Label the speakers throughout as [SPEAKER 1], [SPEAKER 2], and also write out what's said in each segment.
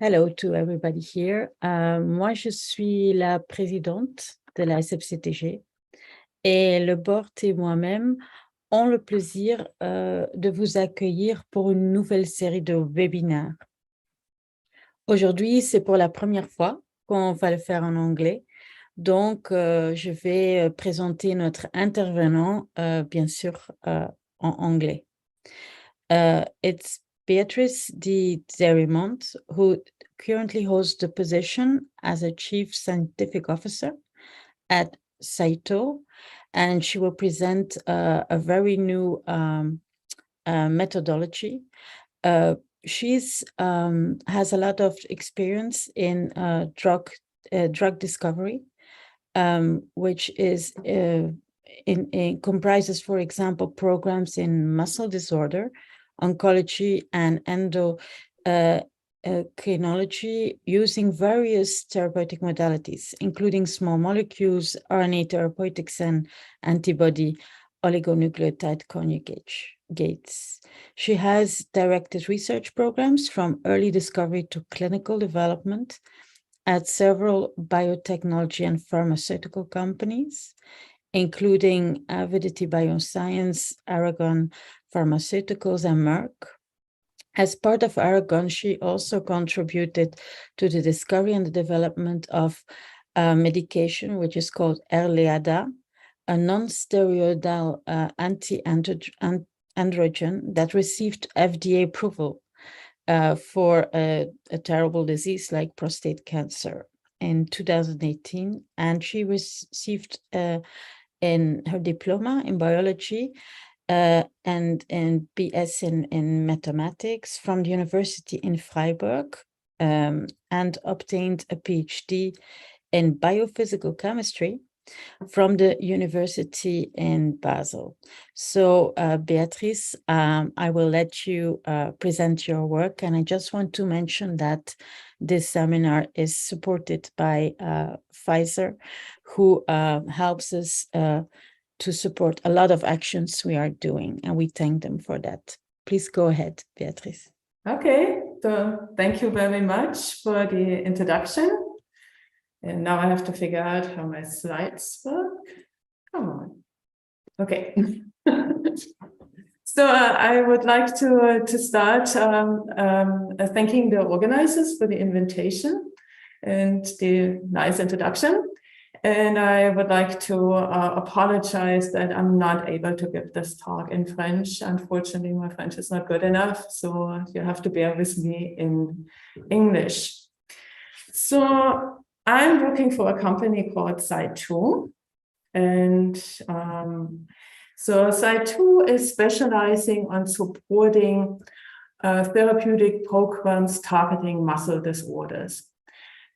[SPEAKER 1] Hello to everybody here. Moi, je suis la présidente de la SFTCG et le board et moi-même ont le plaisir de vous accueillir pour une nouvelle série de webinaires. Aujourd'hui, c'est pour la première fois qu'on va le faire en anglais. Donc, je vais présenter notre intervenant, bien sûr, en anglais. It's Beatrice Darimont, who currently holds the position as a Chief Scientific Officer at CYTOO, and she will present a very new methodology. She has a lot of experience in drug discovery, which is comprises, for example, programs in muscle disorder, oncology, and endocrinology using various therapeutic modalities, including small molecules, RNA therapeutics, and antibody oligonucleotide conjugates. She has directed research programs from early discovery to clinical development at several biotechnology and pharmaceutical companies, including Avidity Bioscience, Aragon Pharmaceuticals, and Merck. As part of Aragon, she also contributed to the discovery and the development of medication, which is called Erleada, a non-steroidal anti-androgen that received FDA approval for a terrible disease like prostate cancer in 2018. And she received in her diploma in biology and BS in mathematics from the University in Freiburg, and obtained a PhD in biophysical chemistry from the University in Basel. So, Beatrice, I will let you present your work, and I just want to mention that this seminar is supported by Pfizer, who helps us to support a lot of actions we are doing, and we thank them for that. Please go ahead, Beatrice.
[SPEAKER 2] Okay, so thank you very much for the introduction. And now I have to figure out how my slides work. Come on. Okay. So I would like to start thanking the organizers for the invitation and the nice introduction. And I would like to apologize that I'm not able to give this talk in French. Unfortunately, my French is not good enough, so you have to bear with me in English. So I'm working for a company called CYTOO. And so CYTOO is specializing on supporting therapeutic programs targeting muscle disorders.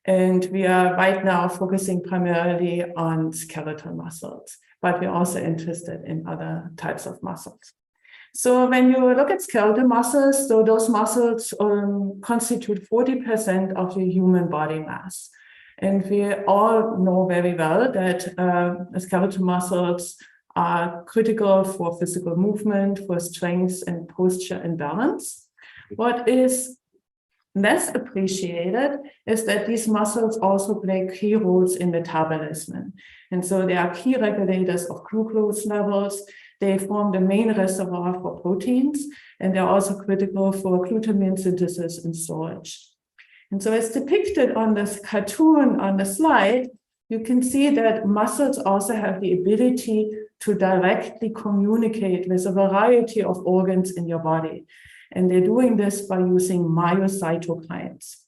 [SPEAKER 2] And we are right now focusing primarily on skeletal muscles, but we're also interested in other types of muscles. So when you look at skeletal muscles, so those muscles constitute 40% of the human body mass. And we all know very well that skeletal muscles are critical for physical movement, for strength and posture and balance. What is less appreciated is that these muscles also play key roles in metabolism. And so they are key regulators of glucose levels. They form the main reservoir for proteins, and they're also critical for glutamine synthesis and storage. And so as depicted on this cartoon on the slide, you can see that muscles also have the ability to directly communicate with a variety of organs in your body. And they're doing this by using myocytokines.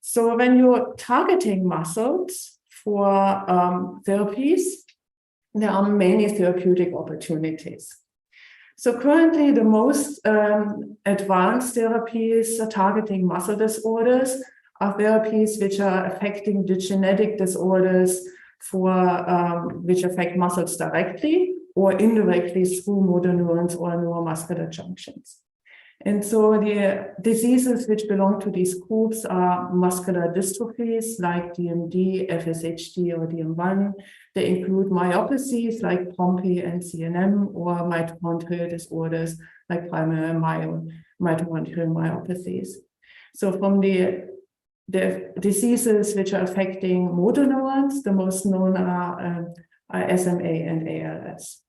[SPEAKER 2] So when you're targeting muscles for therapies, there are many therapeutic opportunities. So currently, the most advanced therapies targeting muscle disorders are therapies which are affecting the genetic disorders which affect muscles directly or indirectly through motor neurons or neuromuscular junctions. And so the diseases which belong to these groups are muscular dystrophies like DMD, FSHD, or DM1. They include myopathies like Pompe and CNM, or mitochondrial disorders like primary mitochondrial myopathies. So from the the diseases which are affecting motor neurons. The most known are SMA and ALS.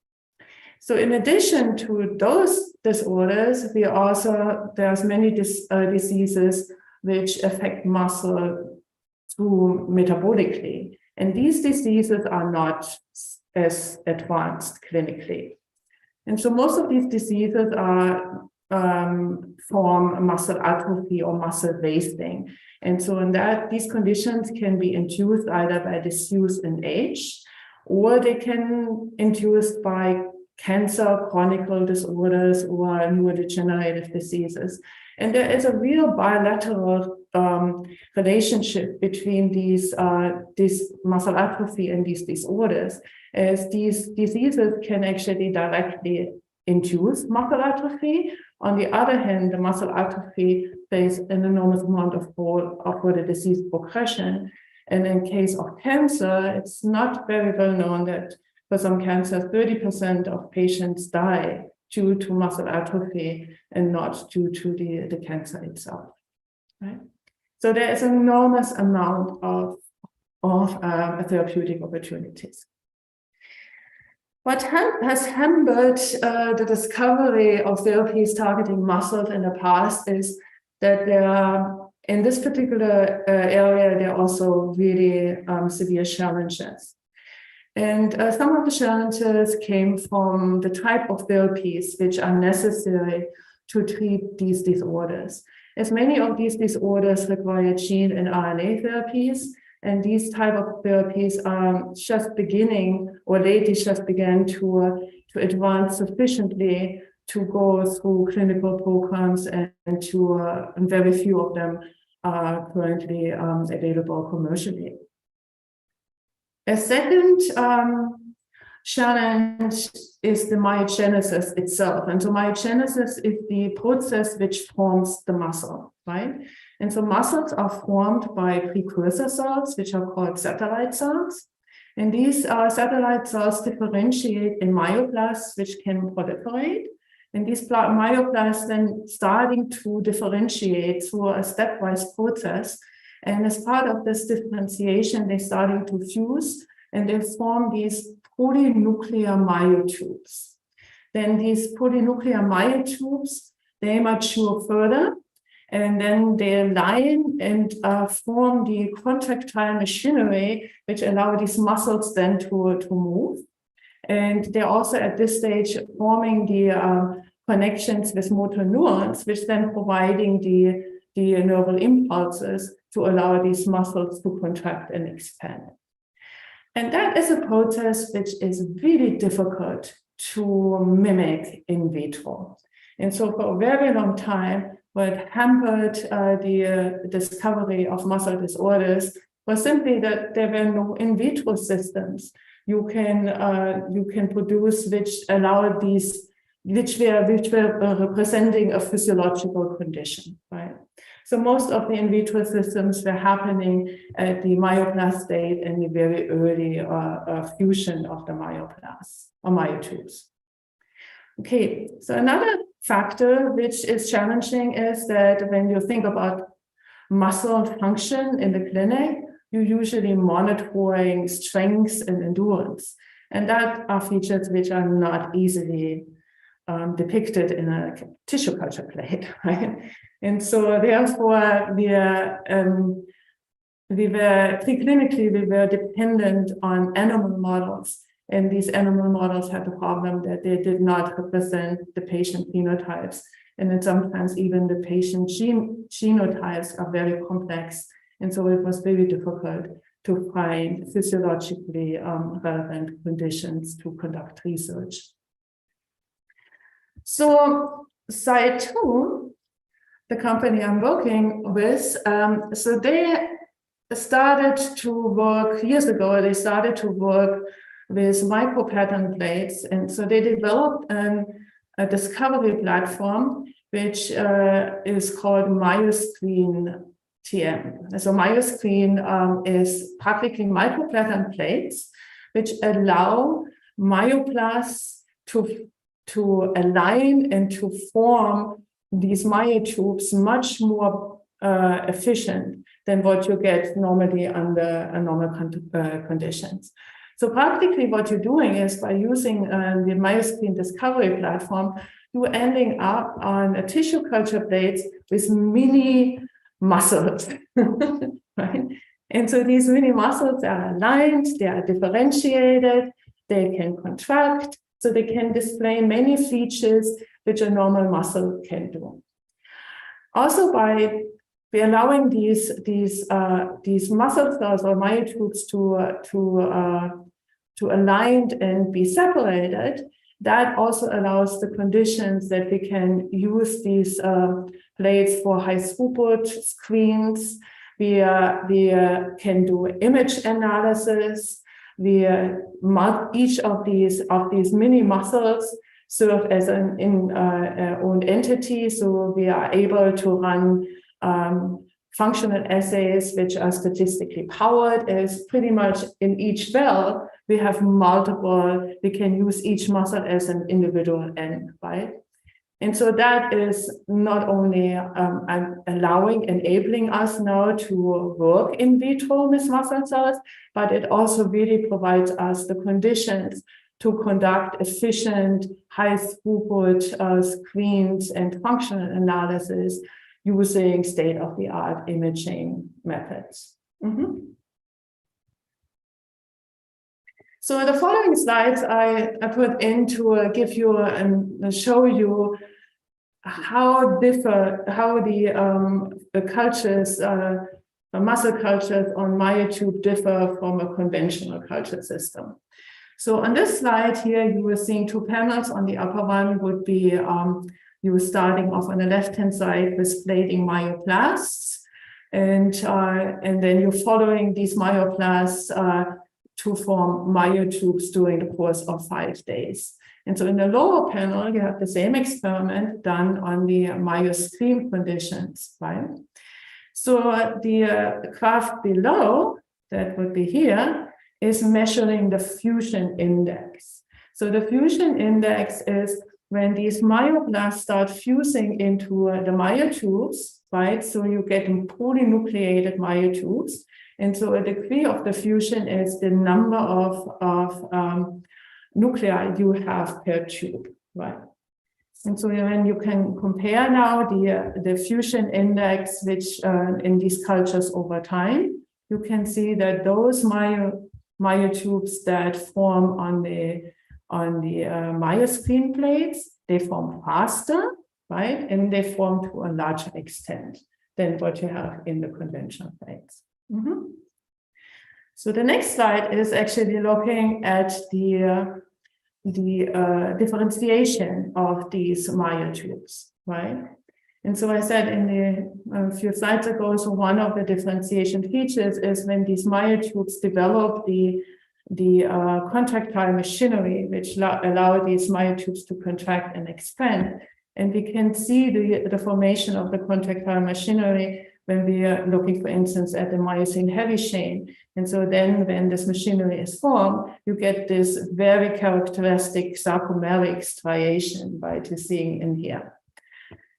[SPEAKER 2] So in addition to those disorders, there's many diseases which affect muscle through metabolically. And these diseases are not as advanced clinically. And so most of these diseases form muscle atrophy or muscle wasting. And so these conditions can be induced either by disuse in age, or they can be induced by cancer, chronic disorders, or neurodegenerative diseases. And there is a real bilateral relationship between these muscle atrophy and these disorders, as these diseases can actually directly induce muscle atrophy. On the other hand, the muscle atrophy plays an enormous amount of role for the disease progression. And in case of cancer, it's not very well known that for some cancers, 30% of patients die due to muscle atrophy and not due to the cancer itself. Right? So there is an enormous amount of therapeutic opportunities. What has hampered the discovery of therapies targeting muscles in the past is that there are, in this particular area, there are also really severe challenges. And some of the challenges came from the type of therapies which are necessary to treat these disorders. As many of these disorders require gene and RNA therapies, and these type of therapies are just beginning, or lately just began to advance sufficiently to go through clinical programs, and very few of them are currently available commercially. A second challenge is the myogenesis itself. And so myogenesis is the process which forms the muscle, right? And so muscles are formed by precursor cells, which are called satellite cells. And these satellite cells differentiate in myoblasts, which can proliferate. And these myoblasts then starting to differentiate through a stepwise process. And as part of this differentiation, they're starting to fuse, and they form these polynuclear myotubes. Then these polynuclear myotubes, they mature further, and then they align and form the contractile machinery, which allow these muscles then to move. And they're also at this stage forming the connections with motor neurons, which then providing the neural impulses to allow these muscles to contract and expand. And that is a process which is really difficult to mimic in vitro. And so for a very long time, what hampered the discovery of muscle disorders was simply that there were no in vitro systems you can produce which allow these, which were representing a physiological condition, right? So most of the in vitro systems were happening at the myoblast state and the very early fusion of the myoblasts or myotubes. Okay, so another factor which is challenging is that when you think about muscle function in the clinic, you're usually monitoring strength and endurance. And that are features which are not easily depicted in a tissue culture plate, right? And so therefore, we were preclinically, we were dependent on animal models. And these animal models had the problem that they did not represent the patient phenotypes. And then sometimes even the patient genotypes are very complex. And so it was very difficult to find physiologically relevant conditions to conduct research. So CYTOO, the company I'm working with, so they started to work years ago. They started to work with micropattern plates, and so they developed a discovery platform which is called MyoScreen TM. So MyoScreen is practically micropattern plates which allow myoblasts to align and to form these myotubes much more efficient than what you get normally under normal conditions. So practically what you're doing is by using the myoscreen discovery platform, you're ending up on a tissue culture plates with mini muscles, right? And so these mini muscles are aligned, they are differentiated, they can contract, so they can display many features which a normal muscle can do. Also, by allowing these muscle cells or myotubes to align and be separated, that also allows the conditions that we can use these plates for high throughput screens. We can do image analysis. Each of these mini muscles serve as an own entity, so we are able to run functional assays which are statistically powered. As pretty much in each well, we have multiple, we can use each muscle as an individual N, right? And so that is not only enabling us now to work in vitro with muscle cells, but it also really provides us the conditions to conduct efficient, high throughput screens and functional analysis using state-of-the-art imaging methods. So the following slides I put in to give you and show you how the cultures, the muscle cultures on myotube differ from a conventional culture system. So on this slide here, you were seeing two panels. On the upper one would be you were starting off on the left-hand side with plating myoblasts, and then you're following these myoblasts to form myotubes during the course of 5 days. And so in the lower panel, you have the same experiment done on the myoscreen conditions, right? So the graph below, that would be here, is measuring the fusion index. So the fusion index is when these myoblasts start fusing into the myotubes, right? So you get polynucleated myotubes. And so a degree of the fusion is the number of nuclei you have per tube, right? And so when you can compare now the fusion index, which in these cultures over time, you can see that those myotubes that form on the myoscreen plates, they form faster, right? And they form to a larger extent than what you have in the conventional plates. So the next slide is actually looking at the differentiation of these myotubes, right? And so I said in a few slides ago, so one of the differentiation features is when these myotubes develop the contractile machinery, which allow these myotubes to contract and expand. And we can see the formation of the contractile machinery when we are looking, for instance, at the myosin heavy chain. And so then when this machinery is formed, you get this very characteristic sarcomeric striation, right, you're seeing in here.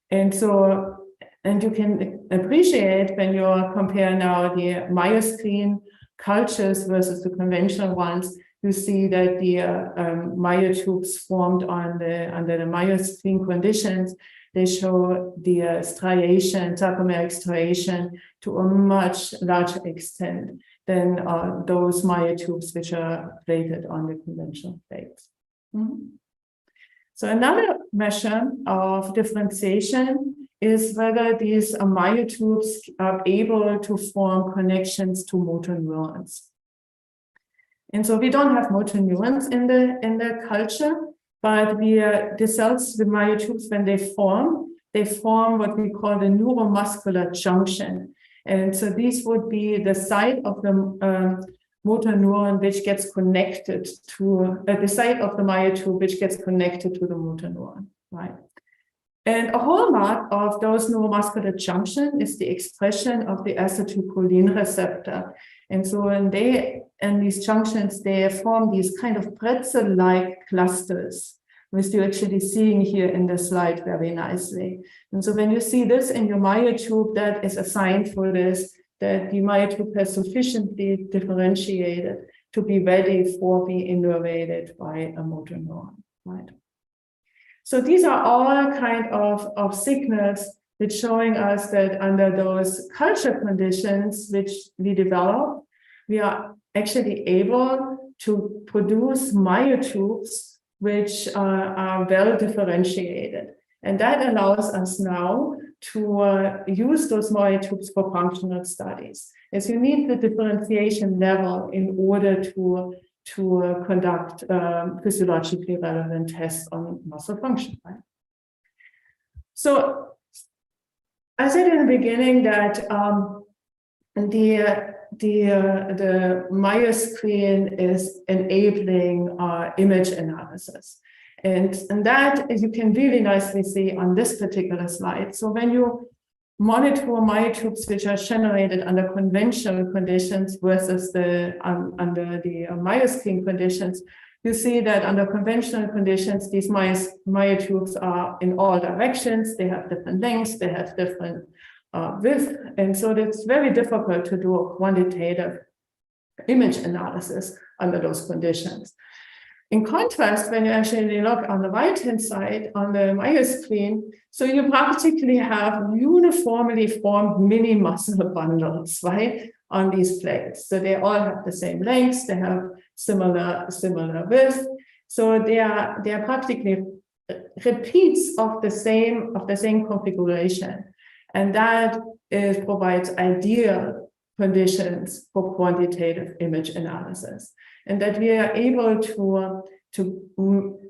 [SPEAKER 2] And so, and you can appreciate when you compare now the myoscreen cultures versus the conventional ones, you see that the myotubes formed under the myoscreen conditions, they show the striation, sarcomeric striation to a much larger extent than those myotubes which are plated on the conventional plates. So another measure of differentiation is whether these myotubes are able to form connections to motor neurons. And so we don't have motor neurons in the culture, but the cells, the myotubes, when they form what we call the neuromuscular junction. And so these would be the site of the motor neuron which gets connected to the site of the myotube which gets connected to the motor neuron, right? And a hallmark of those neuromuscular junction is the expression of the acetylcholine receptor. And so when these junctions, they form these kind of pretzel-like clusters, which you're actually seeing here in the slide very nicely. And so when you see this in your myotube, that is a sign for this that the myotube has sufficiently differentiated to be ready for being innervated by a motor neuron, right? So these are all kind of signals which showing us that under those culture conditions which we develop, we are actually able to produce myotubes which are well differentiated. And that allows us now to use those myotubes for functional studies, as you need the differentiation level in order to conduct physiologically relevant tests on muscle function, right? So I said in the beginning that the myoscreen is enabling image analysis. And that you can really nicely see on this particular slide. So when you monitor myotubes which are generated under conventional conditions versus under the myoscreen conditions, you see that under conventional conditions, these myotubes are in all directions. They have different lengths, they have different width. And so it's very difficult to do a quantitative image analysis under those conditions. In contrast, when you actually look on the right-hand side on the myoscreen, so you practically have uniformly formed mini muscle bundles, right, on these plates. So they all have the same lengths, they have similar width. So they are practically repeats of the same configuration, and that provides ideal conditions for quantitative image analysis, and that we are able to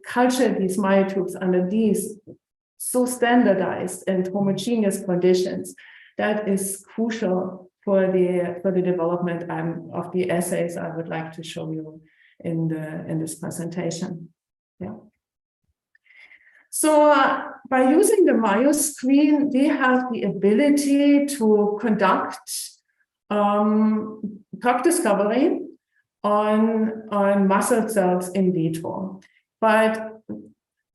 [SPEAKER 2] culture these myotubes under these so standardized and homogeneous conditions. That is crucial for the development of the assays I would like to show you in this presentation. Yeah. So by using the myoscreen, we have the ability to conduct drug discovery on muscle cells in vitro. But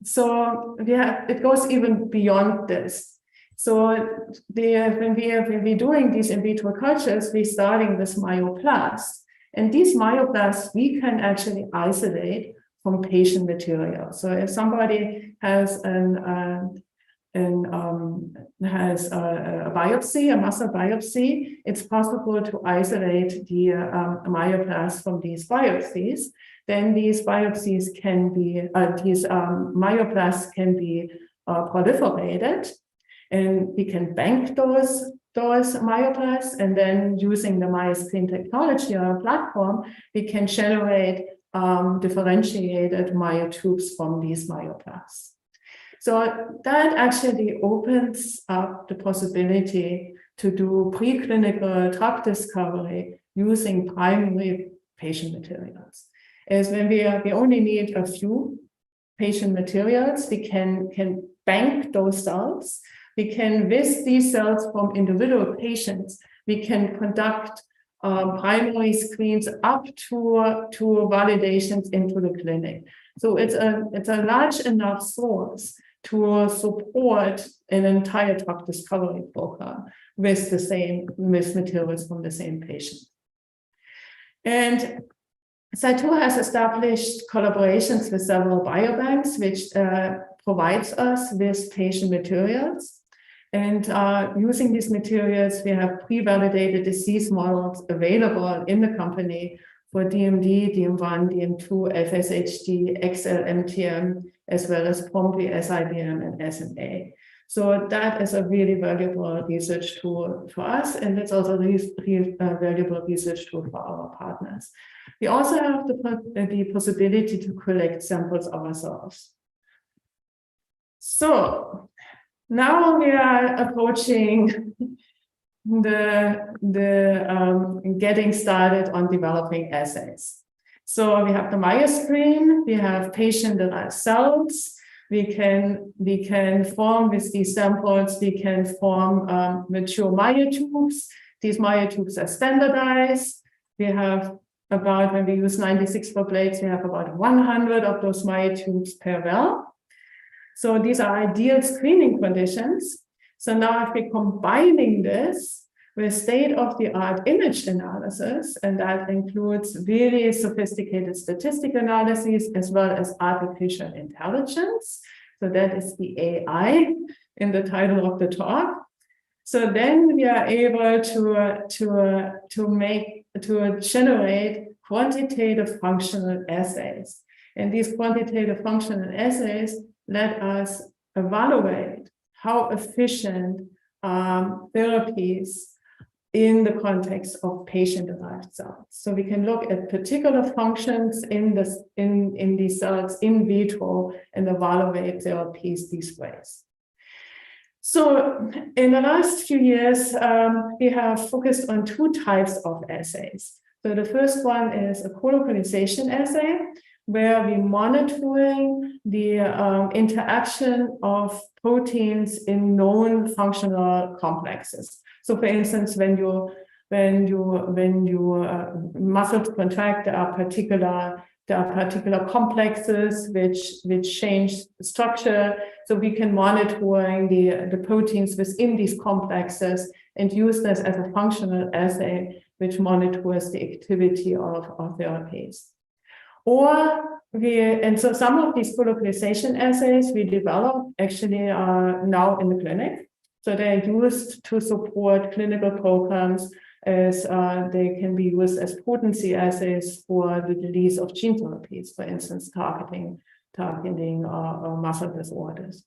[SPEAKER 2] so it goes even beyond this. So when we're doing these in vitro cultures, we're starting with myoblasts. And these myoblasts we can actually isolate from patient material. So if somebody has a biopsy, a muscle biopsy, it's possible to isolate the myoblasts from these biopsies. Then these biopsies can be, these myoblasts can be proliferated, and we can bank those myoblasts, and then using the myoscreen technology or platform, we can generate differentiated myotubes from these myoblasts. So that actually opens up the possibility to do preclinical drug discovery using primary patient materials. As when we only need a few patient materials, we can bank those cells. We can, with these cells from individual patients, we can conduct primary screens up to validations into the clinic. So it's a large enough source to support an entire drug discovery program with materials from the same patient. And CYTOO has established collaborations with several biobanks, which provides us with patient materials. And using these materials, we have pre-validated disease models available in the company for DMD, DM1, DM2, FSHD, XLMTM, as well as POMP, SIBM, and SMA. So that is a really valuable research tool for us, and it's also a valuable research tool for our partners. We also have the possibility to collect samples ourselves. So now we are approaching the getting started on developing assays. So we have the myoscreen, we have patient-derived cells. We can form with these samples, we can form mature myotubes. These myotubes are standardized. We have about, when we use 96 per plates, we have about 100 of those myotubes per well. So these are ideal screening conditions. So now if we're combining this with state-of-the-art image analysis, and that includes really sophisticated statistical analyses as well as artificial intelligence. So that is the AI in the title of the talk. So then we are able to generate quantitative functional assays. And these quantitative functional assays let us evaluate how efficient therapies in the context of patient-derived cells. So we can look at particular functions in these cells in vitro and evaluate therapies these ways. So in the last few years, we have focused on two types of assays. So the first one is a colocalization assay, where we're monitoring the interaction of proteins in known functional complexes. So, for instance, when muscles contract, there are particular complexes which change structure. So we can monitor the proteins within these complexes and use this as a functional assay, which monitors the activity of therapies. So some of these colocalization assays we develop actually are now in the clinic. So they're used to support clinical programs, as they can be used as potency assays for the release of gene therapies, for instance, targeting muscle disorders.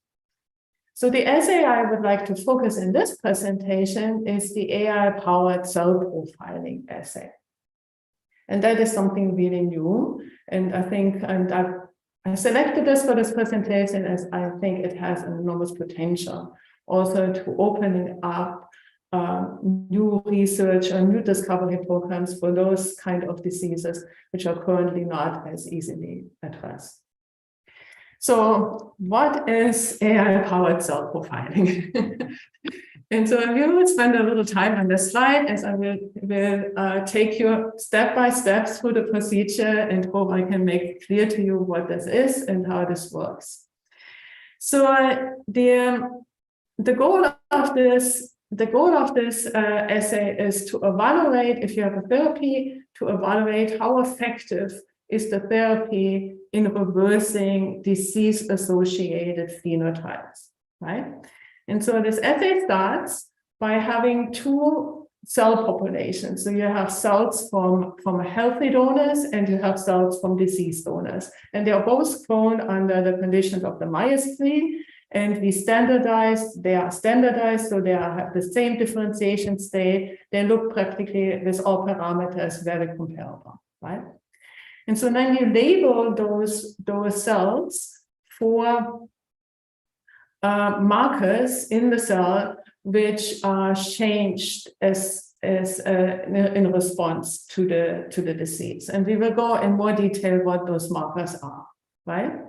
[SPEAKER 2] So the assay I would like to focus in this presentation is the AI-powered cell profiling assay. And that is something really new. And I think, I selected this for this presentation as I think it has an enormous potential also to opening up new research and new discovery programs for those kind of diseases which are currently not as easily addressed. So what is AI-powered cell profiling? And so we will spend a little time on this slide as I will take you step by step through the procedure and hope I can make clear to you what this is and how this works. So the goal of this assay is to evaluate, if you have a therapy, to evaluate how effective is the therapy in reversing disease-associated phenotypes, right? And so this assay starts by having two cell populations. So you have cells from healthy donors and you have cells from diseased donors. And they are both grown under the conditions of the Myers tree. And they are standardized, so they have the same differentiation state. They look practically with all parameters very comparable, right? And so then you label those cells for markers in the cell which are changed as in response to the disease. And we will go in more detail what those markers are, right?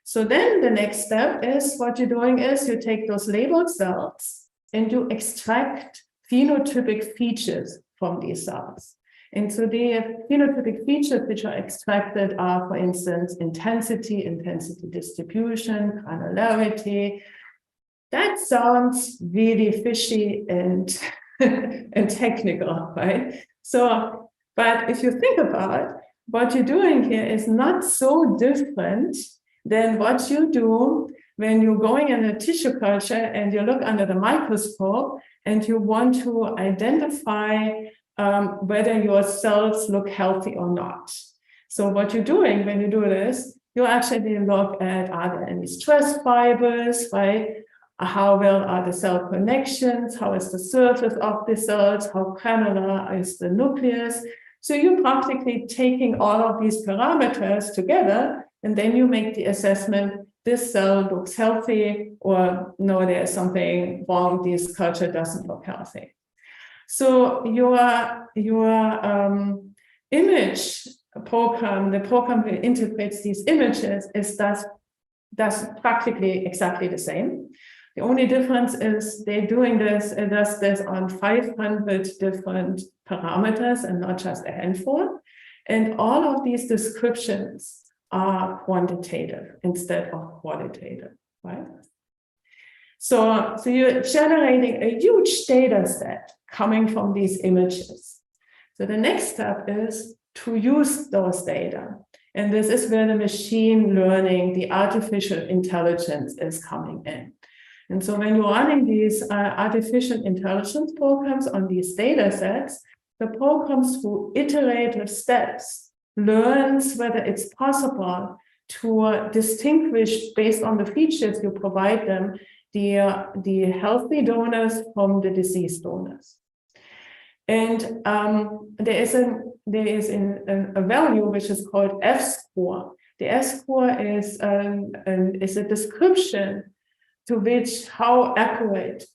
[SPEAKER 2] So then the next step is what you're doing is you take those labeled cells and you extract phenotypic features from these cells. And so the phenotypic features which are extracted are, for instance, intensity distribution, granularity. That sounds really fishy and technical, right? So, but if you think about it, what you're doing here is not so different than what you do when you're going in a tissue culture and you look under the microscope and you want to identify whether your cells look healthy or not. So what you're doing when you do this, you actually look at, are there any stress fibers, right? How well are the cell connections? How is the surface of the cells? How granular is the nucleus? So you're practically taking all of these parameters together, and then you make the assessment, this cell looks healthy, or no, there's something wrong, this culture doesn't look healthy. So your image program, the program that integrates these images, does practically exactly the same. The only difference is they're doing this, and does this on 500 different parameters and not just a handful. And all of these descriptions are quantitative instead of qualitative, right? So you're generating a huge data set coming from these images. So the next step is to use those data. And this is where the machine learning, the artificial intelligence is coming in. And so when you're running these artificial intelligence programs on these data sets, the program through iterative steps learns whether it's possible to distinguish based on the features you provide them, the healthy donors from the diseased donors. And there is a value which is called F-score. The F-score is a description to which how accurate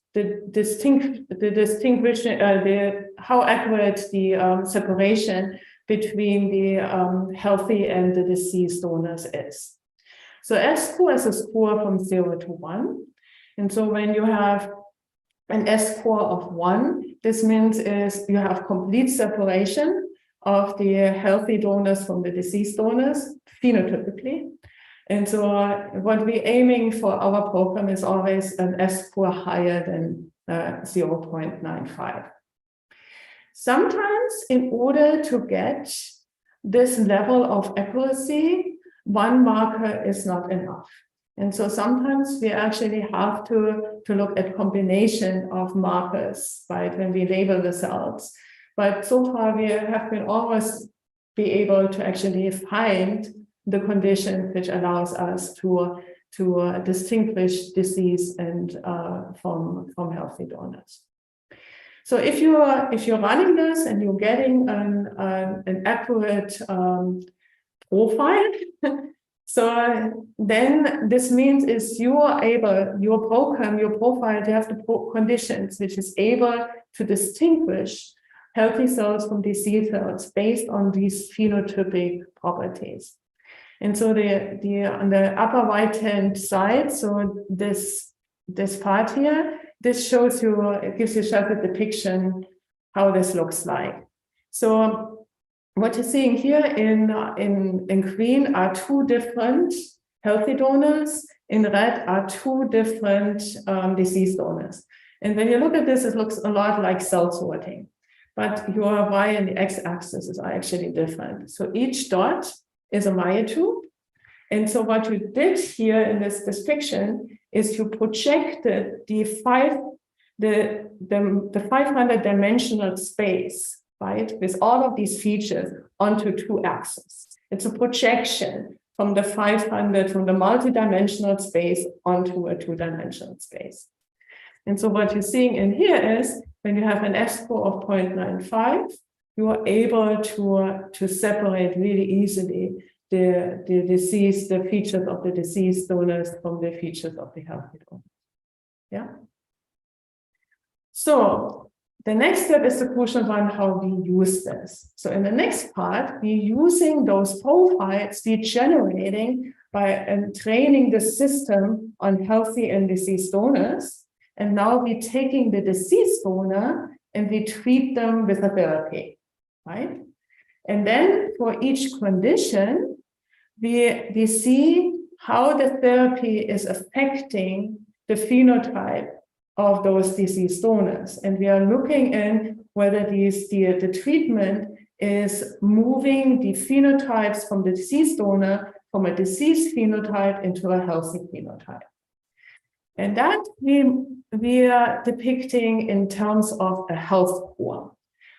[SPEAKER 2] how accurate the separation between the healthy and the diseased donors is. So F-score is a score from 0 to 1. And so when you have an S-score of 1, this means is you have complete separation of the healthy donors from the diseased donors, phenotypically. And so what we're aiming for our program is always an S-score higher than 0.95. Sometimes in order to get this level of accuracy, one marker is not enough. And so sometimes we actually have to look at combination of markers, right, when we label the cells. But so far we have been always be able to actually find the condition which allows us to distinguish disease and from healthy donors. So if you're running this and you're getting an accurate profile, so then this means is you are able, your program, your profile, to have the conditions which is able to distinguish healthy cells from diseased cells based on these phenotypic properties. And so on the upper right-hand side, so this part here, this shows you, it gives you just a depiction how this looks like. So what you're seeing here in green are 2 different healthy donors. In red are 2 different diseased donors. And when you look at this, it looks a lot like cell sorting. But your Y and the X-axis are actually different. So each dot is a myotube. And so what you did here in this description is you projected the 500 dimensional space, right, with all of these features onto 2 axes. It's a projection from the 500, from the multi-dimensional space onto a 2-dimensional space. And so what you're seeing in here is when you have an F-score of 0.95, you are able to separate really easily the features of the diseased donors from the features of the healthy donors. Yeah. So the next step is the crucial one, how we use this. So in the next part, we're using those profiles we're generating by training the system on healthy and diseased donors. And now we're taking the diseased donor and we treat them with a therapy, right? And then for each condition, we see how the therapy is affecting the phenotype of those diseased donors. And we are looking in whether the treatment is moving the phenotypes from the diseased donor from a diseased phenotype into a healthy phenotype. And that we are depicting in terms of a health score.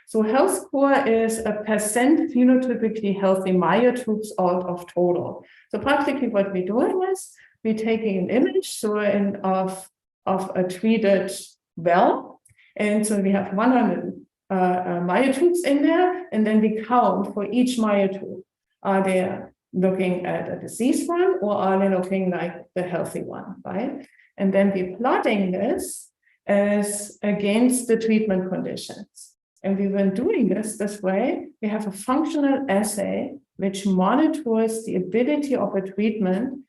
[SPEAKER 2] So health score is a percent phenotypically healthy myotubes out of total. So practically what we're doing is we're taking an image of a treated well. And so we have 100 myotubes in there, and then we count for each myotube. Are they looking at a diseased one or are they looking like the healthy one, right? And then we're plotting this as against the treatment conditions. And we've been doing this way. We have a functional assay which monitors the ability of a treatment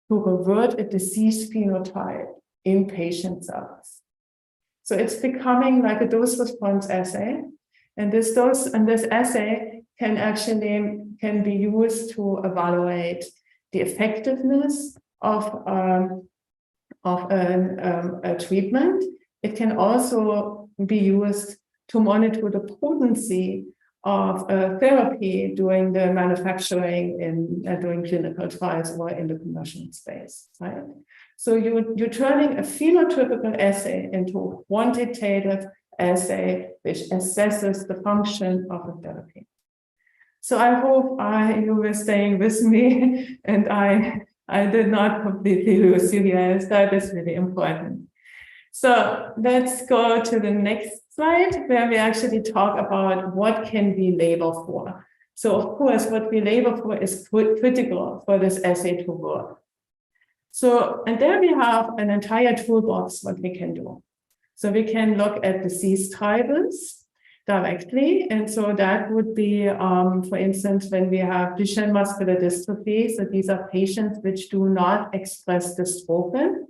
[SPEAKER 2] to revert a disease phenotype in patient cells. So it's becoming like a dose response assay. And this assay can be used to evaluate the effectiveness of of a treatment, it can also be used to monitor the potency of therapy during the manufacturing in during clinical trials or in the commercial space, right? So you're turning a phenotypical assay into a quantitative assay which assesses the function of a therapy. So I hope you were staying with me and I did not completely lose you guys. That is really important. So let's go to the next slide where we actually talk about what can we label for. So of course, what we label for is critical for this assay to work. So, and there we have an entire toolbox what we can do. So we can look at disease drivers directly. And so that would be, for instance, when we have Duchenne muscular dystrophy. So these are patients which do not express dystrophin.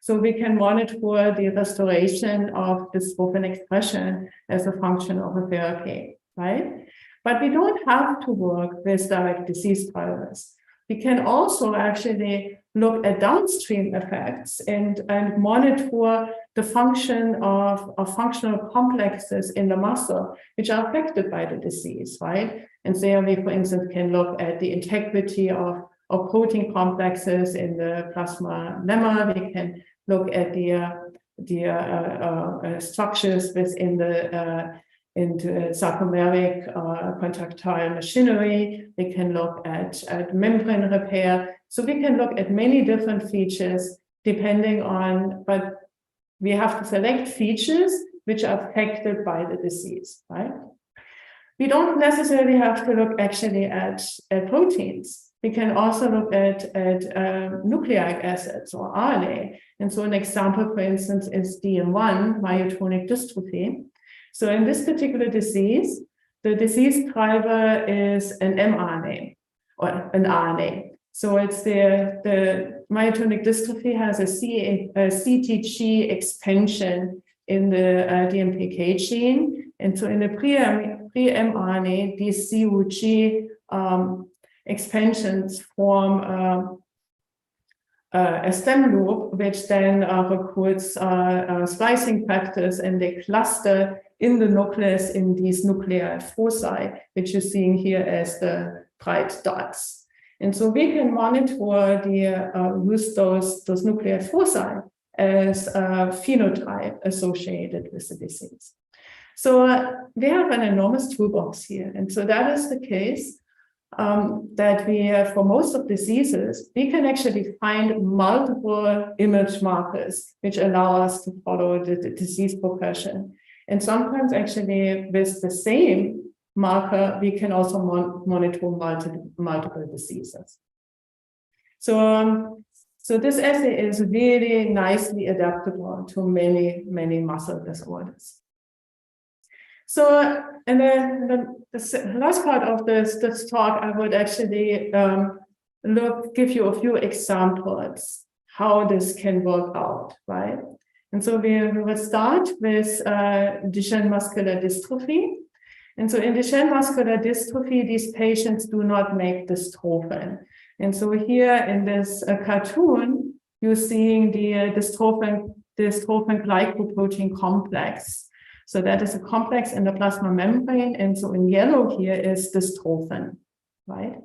[SPEAKER 2] So we can monitor the restoration of dystrophin expression as a function of a therapy, right? But we don't have to work with direct disease drivers. We can also actually look at downstream effects and monitor the function of functional complexes in the muscle, which are affected by the disease, right? And there we, for instance, can look at the integrity of protein complexes in the plasma lemma. We can look at the structures within the sarcomeric contractile machinery. We can look at membrane repair. So we can look at many different features depending on, but we have to select features which are affected by the disease, right? We don't necessarily have to look actually at proteins. We can also look at nucleic acids or RNA. And so an example, for instance, is DM1, myotonic dystrophy. So in this particular disease, the disease driver is an mRNA or an RNA. So it's the myotonic dystrophy has a CTG expansion in the DMPK gene. And so in the pre-mRNA, these CUG expansions form a stem loop, which then recruits splicing factors, and they cluster in the nucleus in these nuclear foci, which you're seeing here as the bright dots. And so we can monitor use those nuclear foci as a phenotype associated with the disease. So we have an enormous toolbox here. And so that is the case that we, for most of diseases, we can actually find multiple image markers which allow us to follow the disease progression. And sometimes actually with the same marker, we can also monitor multiple diseases. So this assay is really nicely adaptable to many muscle disorders. So, and then the last part of this talk, I would actually give you a few examples how this can work out, right? And so we will start with Duchenne muscular dystrophy. And so in Duchenne muscular dystrophy, these patients do not make dystrophin. And so here in this cartoon, you're seeing the dystrophin glycoprotein complex. So that is a complex in the plasma membrane. And so in yellow here is dystrophin, right?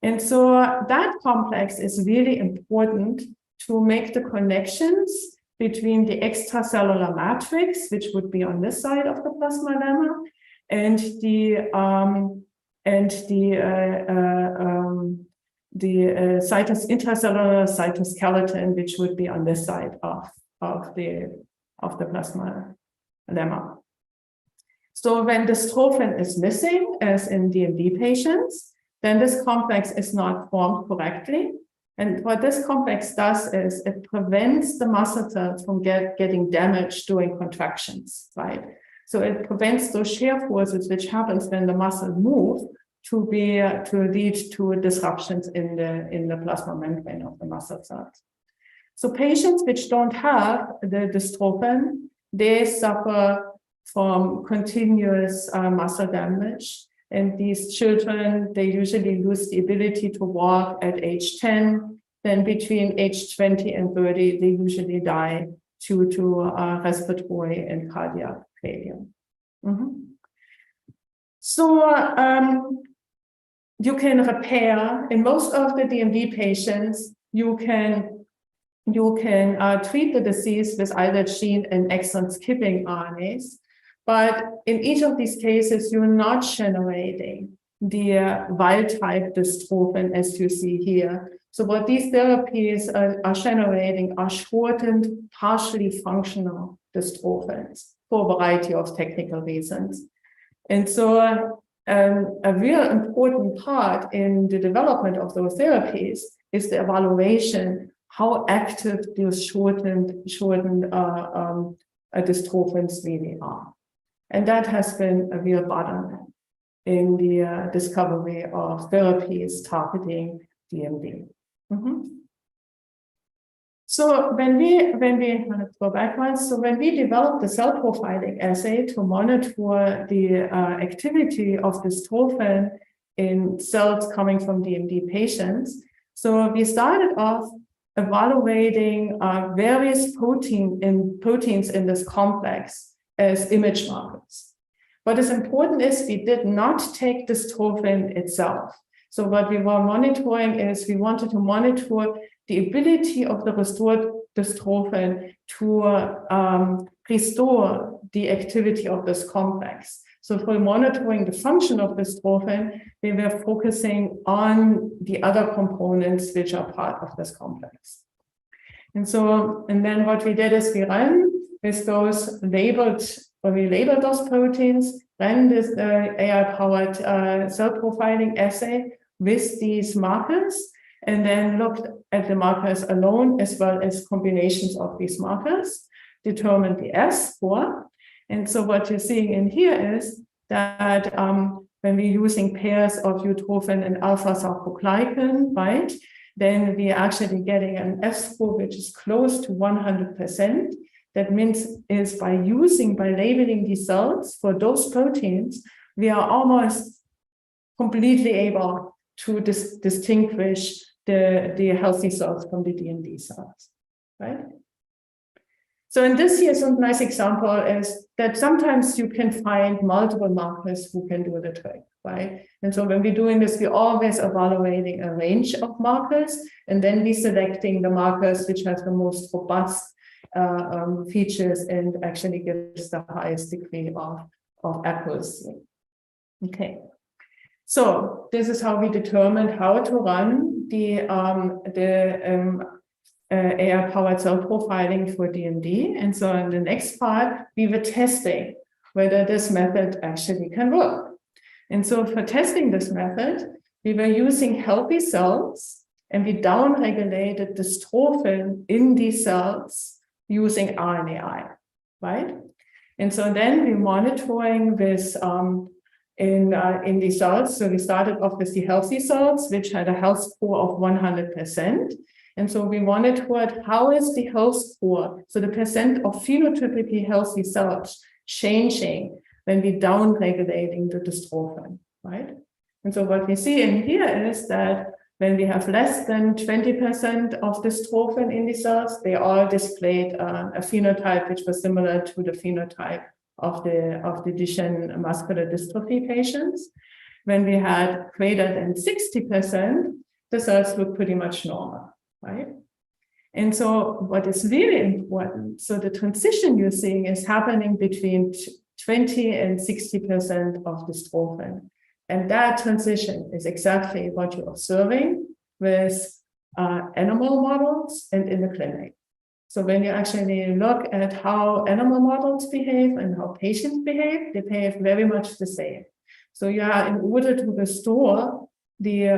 [SPEAKER 2] And so that complex is really important to make the connections between the extracellular matrix, which would be on this side of the plasma lemma, and the intracellular cytoskeleton, which would be on this side of the plasma lemma. So when dystrophin is missing, as in DMD patients, then this complex is not formed correctly. And what this complex does is it prevents the muscle cells from getting damaged during contractions, right? So it prevents those shear forces which happens when the muscle moves to lead to disruptions in the plasma membrane of the muscle cells. So patients which don't have the dystrophin, they suffer from continuous muscle damage. And these children, they usually lose the ability to walk at age 10. then between age 20 and 30, they usually die due to respiratory and cardiac failure. So you can repair, in most of the DMD patients, you can treat the disease with either gene and exon skipping RNAs, but in each of these cases, you're not generating the wild type dystrophin as you see here. So what these therapies are generating are shortened, partially functional dystrophins for a variety of technical reasons. And so a real important part in the development of those therapies is the evaluation how active those shortened dystrophins really are. And that has been a real bottleneck in the discovery of therapies targeting DMD. So when we go backwards, so when we developed the cell profiling assay to monitor the activity of dystrophin in cells coming from DMD patients, so we started off evaluating various proteins in this complex as image markers. What is important is we did not take dystrophin itself. So what we were monitoring is we wanted to monitor the ability of the restored dystrophin to restore the activity of this complex. So for monitoring the function of dystrophin, we were focusing on the other components which are part of this complex. And then what we did is we ran with those labeled those proteins, ran this AI-powered cell profiling assay with these markers, and then looked at the markers alone as well as combinations of these markers, determined the S score. And so what you're seeing in here is that when we're using pairs of utrophin and alpha-sarcoglycan, right, then we're actually getting an S score which is close to 100%. That means is by labeling these cells for those proteins, we are almost completely able to distinguish the healthy cells from the DMD cells, right? So in this here, some nice example is that sometimes you can find multiple markers who can do the trick, right? And so when we're doing this, we're always evaluating a range of markers, and then we're selecting the markers which have the most robust features and actually gives the highest degree of accuracy. Okay. So this is how we determined how to run the AI-powered cell profiling for DMD. And so in the next part, we were testing whether this method actually can work. And so for testing this method, we were using healthy cells, and we downregulated dystrophin in these cells using RNAi, right? And so then we're monitoring this in these cells. So we started off with the healthy cells, which had a health score of 100%. And so we monitored how is the health score, so the percent of phenotypically healthy cells changing when we downregulating the dystrophin, right? And so what we see in here is that when we have less than 20% of dystrophin in the cells, they all displayed a phenotype which was similar to the phenotype of the Duchenne muscular dystrophy patients. When we had greater than 60%, the cells look pretty much normal, right? And so what is really important, so the transition you're seeing is happening between 20 and 60% of dystrophin. And that transition is exactly what you're observing with animal models and in the clinic. So when you actually look at how animal models behave and how patients behave, they behave very much the same. So you are, in order to restore the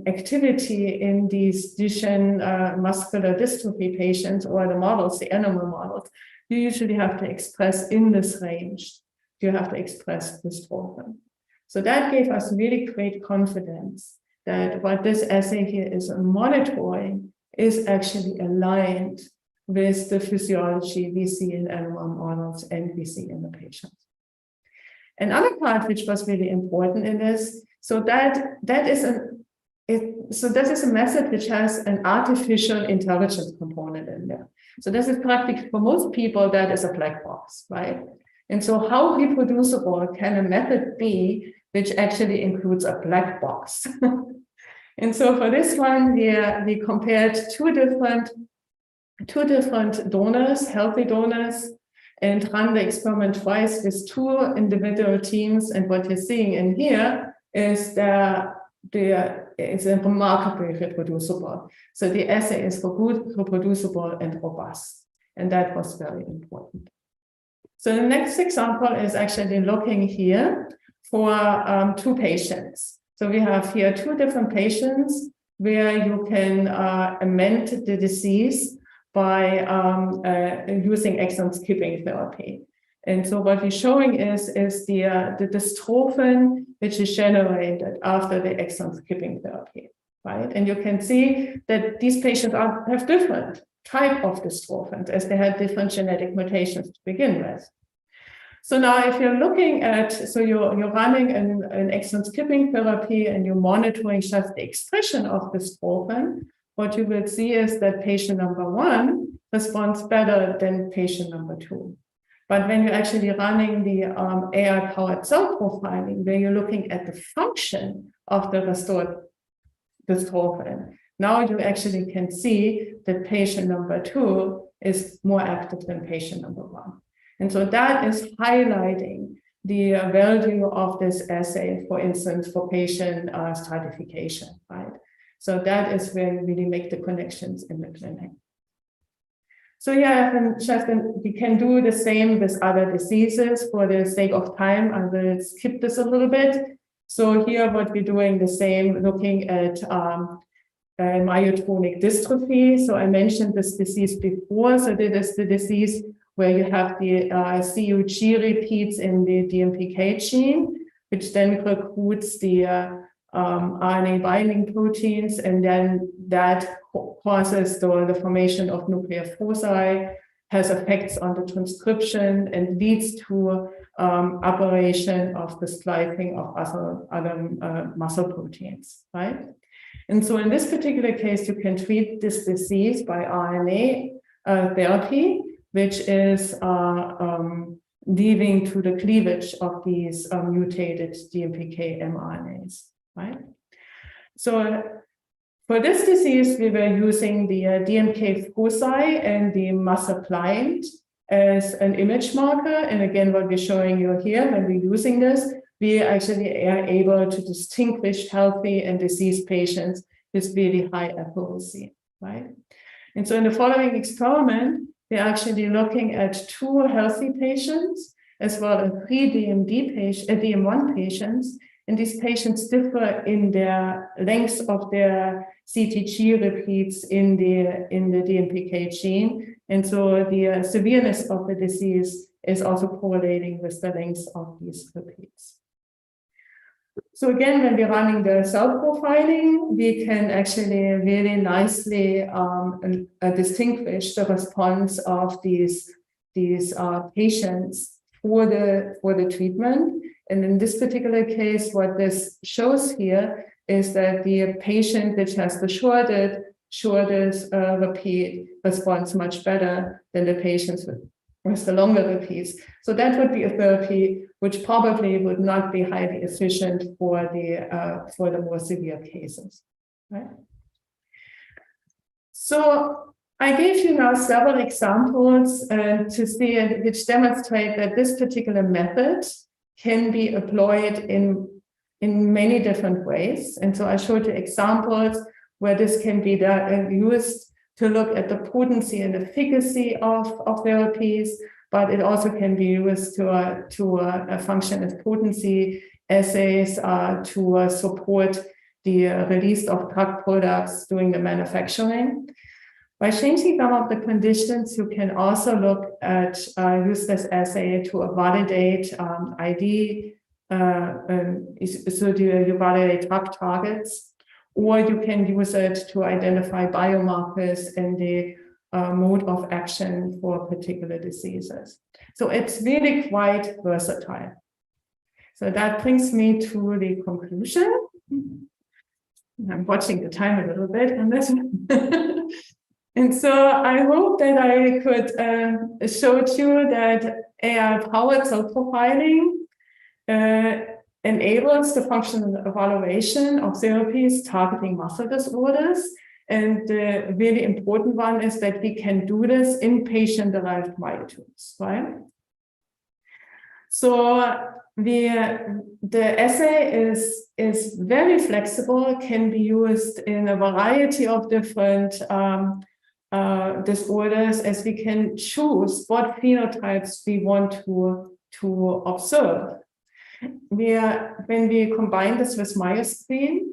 [SPEAKER 2] activity in these Duchenne muscular dystrophy patients or the models, the animal models, you usually have to express in this range. You have to express dystrophin. So that gave us really great confidence that what this assay here is monitoring is actually aligned with the physiology we see in animal models and we see in the patients. Another part which was really important in this, so that is an so this is a method which has an artificial intelligence component in there. So this is practically, for most people, that is a black box, right? And so how reproducible can a method be which actually includes a black box? And so for this one, we compared two different donors, healthy donors, and run the experiment twice with two individual teams. And what you're seeing in here is it's remarkably reproducible. So the assay is for good, reproducible, and robust. And that was very important. So the next example is actually looking here for two patients. So we have here two different patients where you can amend the disease by using exon skipping therapy. And so what we're showing is the dystrophin which is generated after the exon skipping therapy, right? And you can see that these patients have different type of dystrophins as they had different genetic mutations to begin with. So now if you're looking at, so you're running an exon skipping therapy and you're monitoring just the expression of dystrophin, what you will see is that patient number 1 responds better than patient number 2. But when you're actually running the AI-powered cell profiling, where you're looking at the function of the restored dystrophin, now you actually can see that patient number 2 is more active than patient number 1. And so that is highlighting the value of this assay, for instance, for patient stratification, right? So that is where you really make the connections in the clinic. So yeah, we can do the same with other diseases. For the sake of time, I will skip this a little bit. So here what we're doing the same, looking at myotonic dystrophy. So I mentioned this disease before. So that is the disease where you have the CUG repeats in the DMPK gene, which then recruits the RNA binding proteins, and then that causes the formation of nuclear foci, has effects on the transcription, and leads to aberration of the splicing of other muscle proteins, right? And so in this particular case, you can treat this disease by RNA therapy, which is leading to the cleavage of these mutated DMPK mRNAs, right? So for this disease, we were using the DMK foci and the muscleblind as an image marker. And again, what we're showing you here, when we're using this, we actually are able to distinguish healthy and diseased patients with really high accuracy, right? And so in the following experiment, we're actually looking at 2 healthy patients as well as 3 DM1 patients. And these patients differ in their length of their CTG repeats in the DMPK gene. And so the severeness of the disease is also correlating with the length of these repeats. So again, when we're running the cell profiling, we can actually really nicely distinguish the response of these patients for the treatment. And in this particular case, what this shows here is that the patient which has the shortest repeat responds much better than the patients with the longer repeats. So that would be a therapy which probably would not be highly efficient for the more severe cases, right? So I gave you now several examples to see which demonstrate that this particular method can be employed in many different ways. And so I showed you examples where this can be used to look at the potency and efficacy of therapies, but it also can be used to function as potency assays to support the release of drug products during the manufacturing. By changing some of the conditions, you can also look at use this assay to validate ID, so you validate drug targets, or you can use it to identify biomarkers in the mode of action for particular diseases. So it's really quite versatile. So that brings me to the conclusion. I'm watching the time a little bit on this. And so I hope that I could show you that AI-powered self-profiling enables the functional evaluation of therapies targeting muscle disorders. And the really important one is that we can do this in patient-derived myotubes, right? So the assay is very flexible, can be used in a variety of different disorders, as we can choose what phenotypes we want to observe. When we combine this with MyoScreen,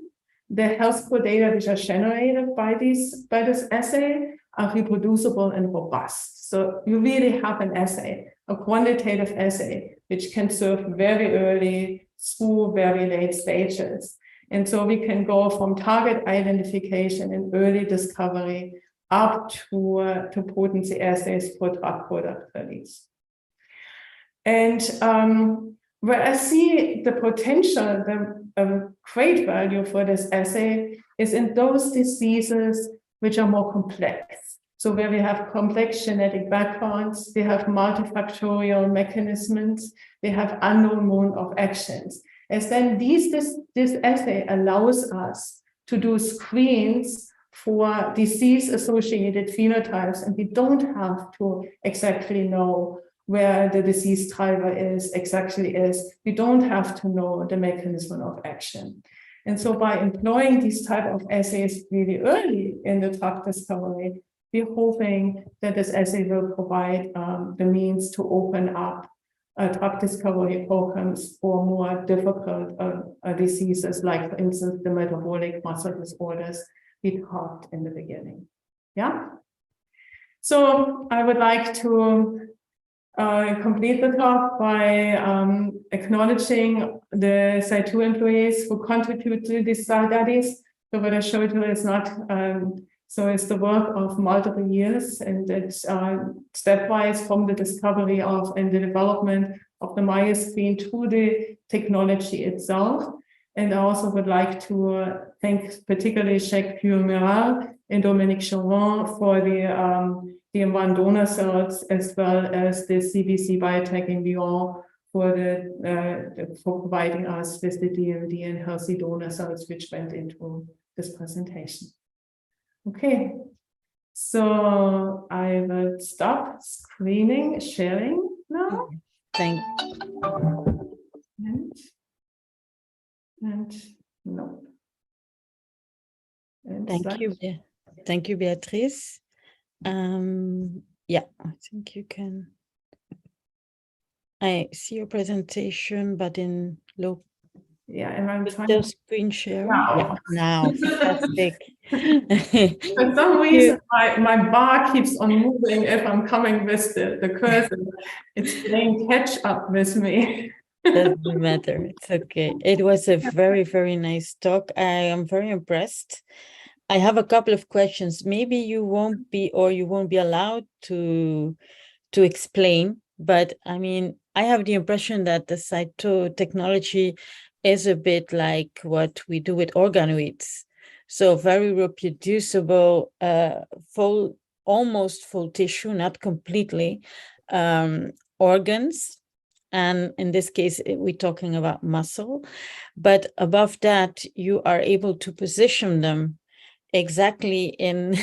[SPEAKER 2] the health score data which are generated by this assay are reproducible and robust. So you really have an assay, a quantitative assay, which can serve very early through very late stages. And so we can go from target identification and early discovery up to potency assays for drug product release. And where I see the potential, the great value for this assay is in those diseases which are more complex. So where we have complex genetic backgrounds, we have multifactorial mechanisms, we have unknown mode of actions. As then this assay allows us to do screens for disease-associated phenotypes, and we don't have to exactly know where the disease driver exactly is. We don't have to know the mechanism of action. And so by employing these type of assays really early in the drug discovery, we're hoping that this assay will provide the means to open up drug discovery programs for more difficult diseases, like, for instance, the metabolic muscle disorders we talked in the beginning. Yeah. So I would like to complete the talk by acknowledging the CYTOO employees who contribute to these studies. So what I showed you is not, so it's the work of multiple years, and it's stepwise from the discovery of and the development of the MyoScreen to the technology itself. And I also would like to thank particularly Jacques Puyol-Miral and Dominique Charon for the M1 donor cells, as well as the CBC Biotech in Lyon for providing us with the DMD and healthy donor cells, which went into this presentation. Okay, so I will stop sharing now.
[SPEAKER 1] Thank
[SPEAKER 2] and no. And
[SPEAKER 1] Thank you. Thank you, Beatrice. Yeah, I think you can. I see your presentation, but in low.
[SPEAKER 2] Yeah, and I'm trying
[SPEAKER 1] to screen share now. Fantastic.
[SPEAKER 2] For some reason, my bar keeps on moving if I'm coming with the cursor. It's playing catch up with me.
[SPEAKER 1] Doesn't matter. It's okay. It was a very, very nice talk. I am very impressed. I have a couple of questions. Maybe you won't be allowed to explain, but I mean, I have the impression that the CYTOO technology is a bit like what we do with organoids. So very reproducible, almost full tissue, not completely, organs. And in this case, we're talking about muscle. But above that, you are able to position them exactly in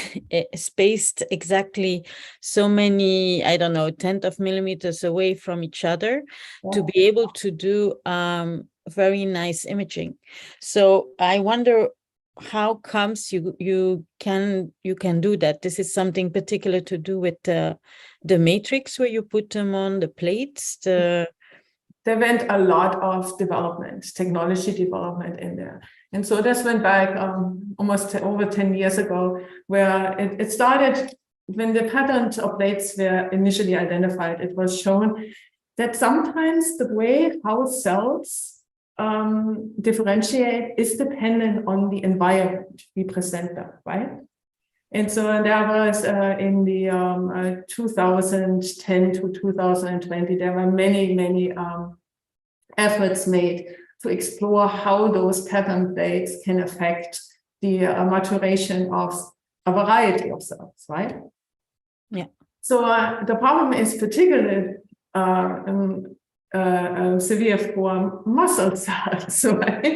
[SPEAKER 1] spaced exactly so many, I don't know, 10th of millimeters away from each other to be able to do very nice imaging. So I wonder how comes you can do that. This is something particular to do with the matrix where you put them on the plates.
[SPEAKER 2] There went a lot of technology development in there. And so this went back almost over 10 years ago, where it started when the patterns of plates were initially identified. It was shown that sometimes the way how cells differentiate is dependent on the environment we present them, right? And so there was in the 2010 to 2020, there were many efforts made to explore how those pattern plates can affect the maturation of a variety of cells, right?
[SPEAKER 1] Yeah.
[SPEAKER 2] So the problem is particularly severe for muscle cells, right?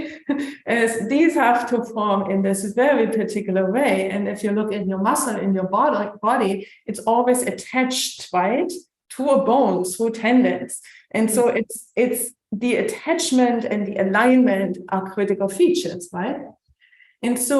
[SPEAKER 2] As these have to form in this very particular way. And if you look at your muscle in your body, it's always attached, right, to a bone through tendons. And so it's the attachment and the alignment are critical features, right? And so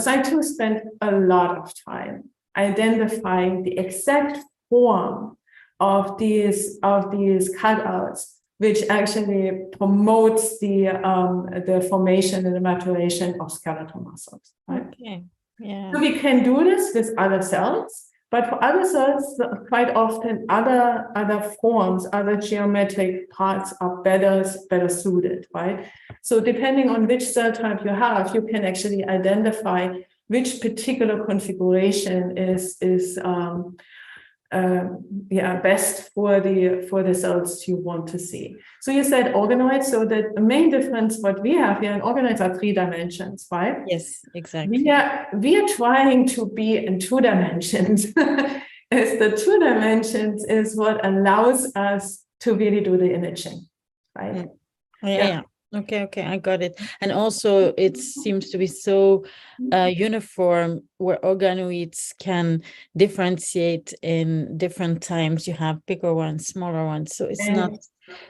[SPEAKER 2] CYTOO spent a lot of time identifying the exact form of these cutouts, which actually promotes the formation and the maturation of skeletal muscles. Right?
[SPEAKER 1] Okay. Yeah.
[SPEAKER 2] So we can do this with other cells, but for other cells, quite often other forms, other geometric parts are better suited, right? So depending on which cell type you have, you can actually identify which particular configuration is best for the cells you want to see. So you said organoids. So the main difference what we have here in organoids are 3 dimensions, right?
[SPEAKER 1] Yes, exactly.
[SPEAKER 2] We are trying to be in 2 dimensions. As the 2 dimensions is what allows us to really do the imaging, right?
[SPEAKER 1] Yeah. Okay, I got it. And also it seems to be so uniform where organoids can differentiate in different times. You have bigger ones, smaller ones. So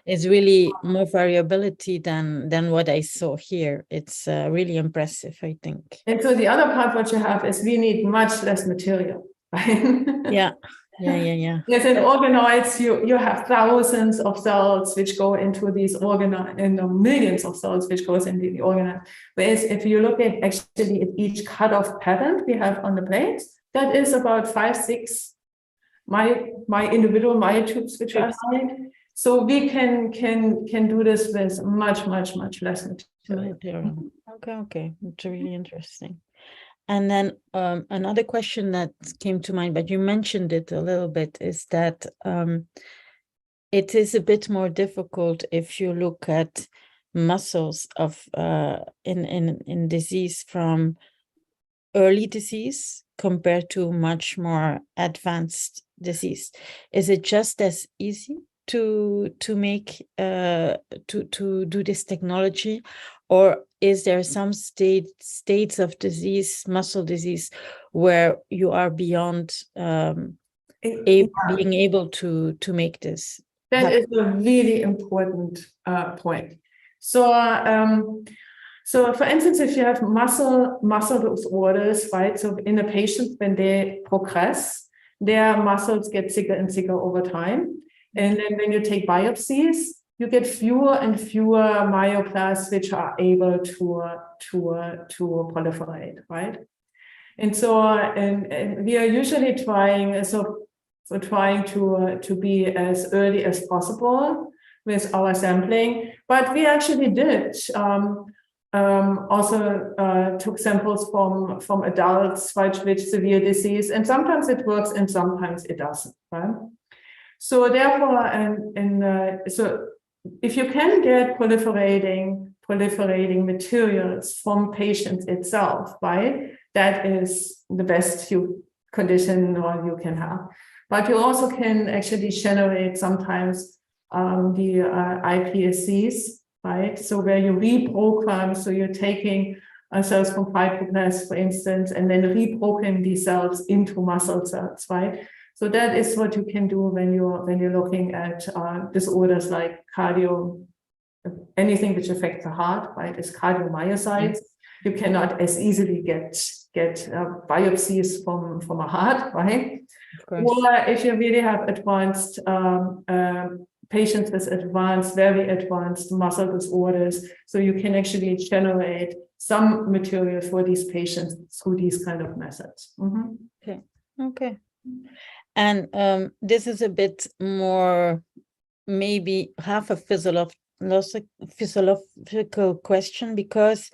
[SPEAKER 1] it's really more variability than what I saw here. It's really impressive, I think.
[SPEAKER 2] And so the other part what you have is we need much less material, right?
[SPEAKER 1] Yeah.
[SPEAKER 2] Yes, in organoids, you have thousands of cells which go into these organoids, and millions of cells which goes into the organoids. Whereas if you look at actually at each cutoff pattern we have on the plate, that is about 5, 6 my individual myotubes which are assigned. So we can do this with much less material.
[SPEAKER 1] Okay, it's really interesting. And then another question that came to mind, but you mentioned it a little bit, is that it is a bit more difficult if you look at muscles of in disease from early disease compared to much more advanced disease. Is it just as easy to make to do this technology, or is there some states of disease, muscle disease, where you are beyond being able to make this?
[SPEAKER 2] That is a really important point. So for instance, if you have muscle disorders, right? So in a patient, when they progress, their muscles get thicker and thicker over time. And then when you take biopsies, you get fewer and fewer myoblasts which are able to proliferate, right? And so and we are usually trying to be as early as possible with our sampling, but we actually did also took samples from adults with severe disease, and sometimes it works and sometimes it doesn't, right? So therefore, so if you can get proliferating materials from patients itself, right, that is the best condition or you can have. But you also can actually generate sometimes the iPSCs, right? So where you reprogram, so you're taking cells from fibroblasts, for instance, and then reprogram these cells into muscle cells, right? So that is what you can do when you're looking at disorders like anything which affects the heart, right? Is cardiomyocytes. You cannot as easily get biopsies from a heart, right? Or if you really have advanced patients with very advanced muscle disorders, so you can actually generate some material for these patients through these kind of methods.
[SPEAKER 1] Mm-hmm. Okay. And this is a bit more, maybe half a physiological question, because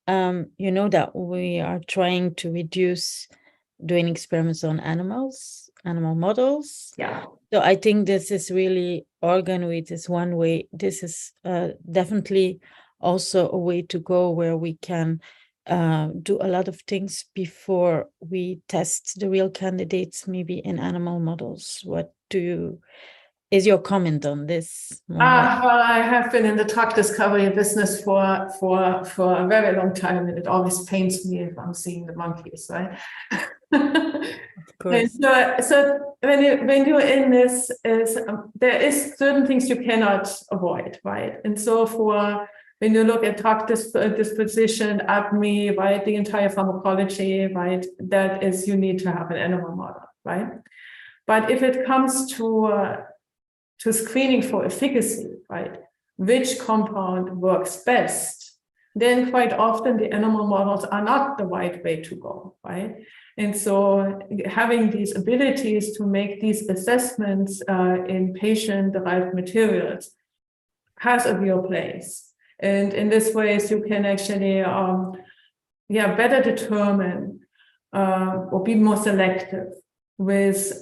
[SPEAKER 1] you know that we are trying to reduce doing experiments on animal models.
[SPEAKER 2] Yeah.
[SPEAKER 1] So I think this is really organoids is one way. This is definitely also a way to go where we can do a lot of things before we test the real candidates, maybe in animal models. Is your comment on this?
[SPEAKER 2] Well, I have been in the drug discovery business for a very long time, and it always pains me if I'm seeing the monkeys, right?
[SPEAKER 1] Of course.
[SPEAKER 2] So when you're in this, there is certain things you cannot avoid, right? And so when you look at drug disposition, ADME, right, the entire pharmacology, right, that is, you need to have an animal model, right? But if it comes to screening for efficacy, right, which compound works best, then quite often the animal models are not the right way to go, right? And so having these abilities to make these assessments in patient-derived materials has a real place. And in this way, you can actually better determine or be more selective with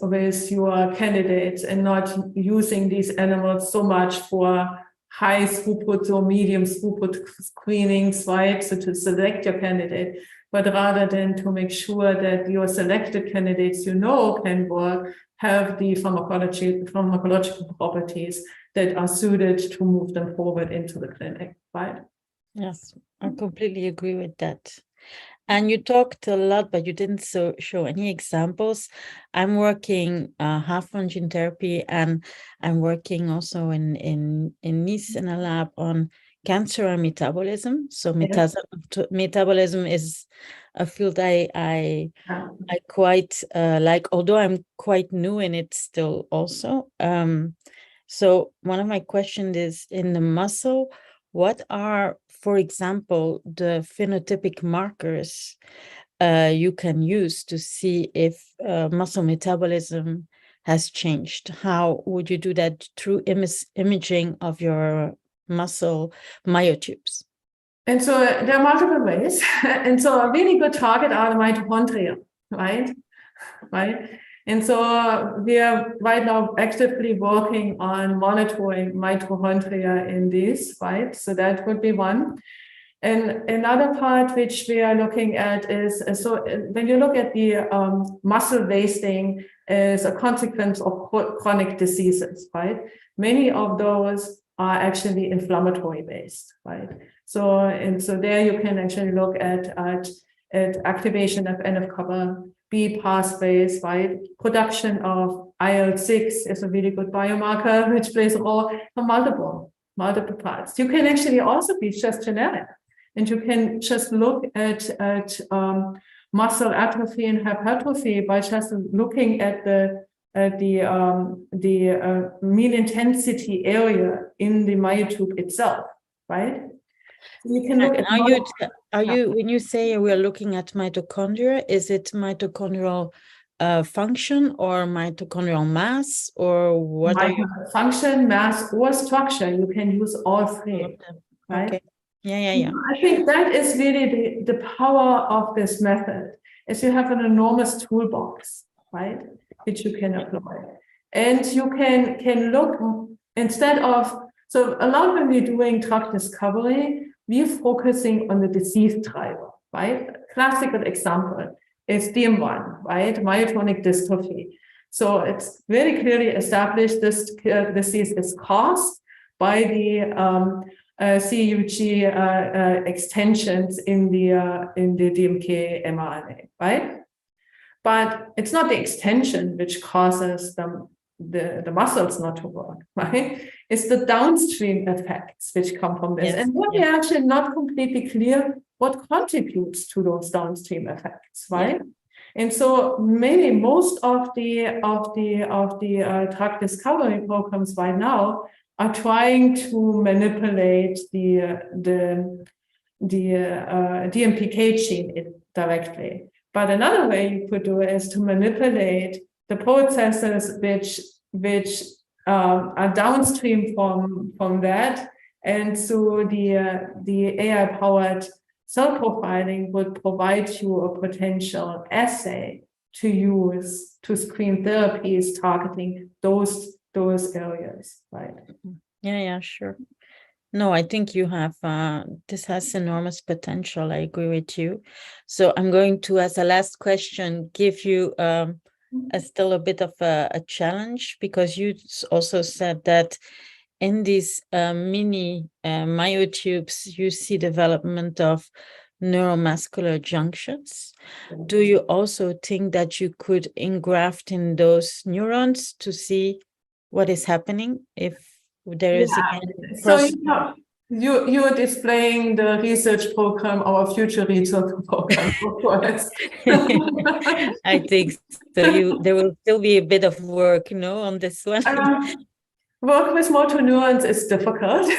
[SPEAKER 2] your candidates and not using these animals so much for high throughput or medium throughput screenings, right? So to select your candidate, but rather than to make sure that your selected candidates can work, have the pharmacological properties that are suited to move them forward into the clinic, right?
[SPEAKER 1] Yes, I completely agree with that. And you talked a lot, but you didn't show any examples. I'm working half on gene therapy, and I'm working also in Nice in a lab on cancer and metabolism. So metabolism is a field I quite like, although I'm quite new in it still also. So one of my questions is, in the muscle, what are, for example, the phenotypic markers you can use to see if muscle metabolism has changed? How would you do that? Through imaging of your muscle myotubes?
[SPEAKER 2] And so there are multiple ways. And so a really good target are the mitochondria, right? And so we are right now actively working on monitoring mitochondria in this, right? So that would be one. And another part which we are looking at is, so when you look at the muscle wasting as a consequence of chronic diseases, right? Many of those are actually inflammatory based, right? So there you can actually look at activation of NF-kappa B pathways, right? Production of IL-6 is a really good biomarker, which plays a role for multiple parts. You can actually also be just genetic, and you can just look at muscle atrophy and hypertrophy by just looking at the mean intensity area in the myotube itself, right? So you can look at
[SPEAKER 1] when you say we're looking at mitochondria, is it mitochondrial function or mitochondrial mass, or what?
[SPEAKER 2] Function, mass, or structure. You can use all three, right?
[SPEAKER 1] Okay. Yeah.
[SPEAKER 2] I think that is really the power of this method, is you have an enormous toolbox, right, which you can apply. And you can look instead of, so a lot when we're doing drug discovery, we're focusing on the disease driver, right? Classical example is DM1, right? Myotonic dystrophy. So it's very clearly established this disease is caused by the CUG extensions in the DMK mRNA, right? But it's not the extension which causes the muscles not to work, right? It's the downstream effects which come from this. And we're actually not completely clear what contributes to those downstream effects, right? And so most of the drug discovery programs right now are trying to manipulate the DMPK gene directly. But another way you could do it is to manipulate the processes which are downstream from that, and so the AI-powered cell profiling would provide you a potential assay to use to screen therapies targeting those areas, right?
[SPEAKER 1] Yeah, sure. No, I think you have, this has enormous potential. I agree with you. So I'm going to, as a last question, give you still a bit of a challenge, because you also said that in these mini myotubes, you see development of neuromuscular junctions. Do you also think that you could engraft in those neurons to see what is happening if there is again
[SPEAKER 2] So you're displaying the research program, our future research program, of course.
[SPEAKER 1] I think so. There will still be a bit of work, on this one.
[SPEAKER 2] Work with motor neurons is difficult,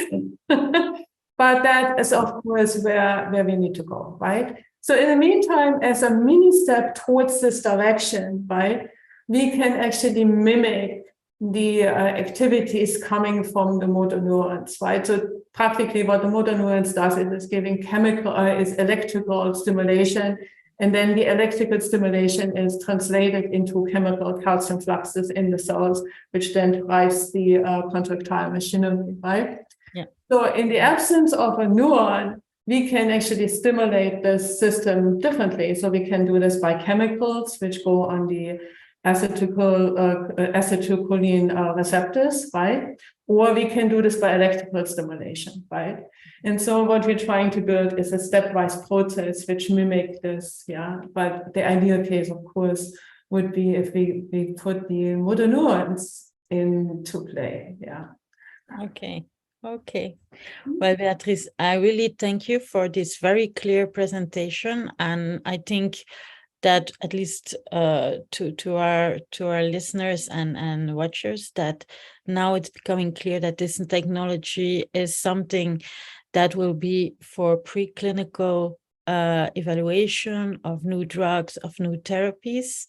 [SPEAKER 2] but that is, of course, where we need to go, right? So in the meantime, as a mini step towards this direction, right, we can actually mimic the activities coming from the motor neurons, right? So practically what the motor neurons does is giving is electrical stimulation, and then the electrical stimulation is translated into chemical calcium fluxes in the cells, which then drives the contractile machinery, right?
[SPEAKER 1] Yeah.
[SPEAKER 2] So in the absence of a neuron, we can actually stimulate this system differently. So we can do this by chemicals, which go on the acetylcholine receptors, right? Or we can do this by electrical stimulation, right? And so what we're trying to build is a stepwise process which mimic this, yeah. But the ideal case, of course, would be if we put the motor neurons into play, yeah.
[SPEAKER 1] Okay. Well, Beatrice, I really thank you for this very clear presentation, and I think that at least to our listeners and watchers, that now it's becoming clear that this technology is something that will be for preclinical evaluation of new drugs, of new therapies,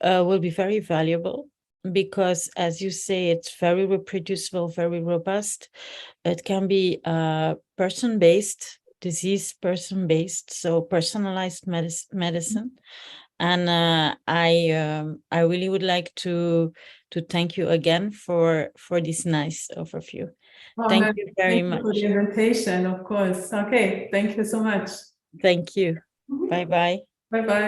[SPEAKER 1] will be very valuable, because, as you say, it's very reproducible, very robust. It can be person-based, disease person-based, so personalized medicine. And I really would like to thank you again for this nice overview. Thank you very much.
[SPEAKER 2] Thank you for the invitation, of course. Okay, thank you so much.
[SPEAKER 1] Thank you. Bye-bye.
[SPEAKER 2] Bye-bye.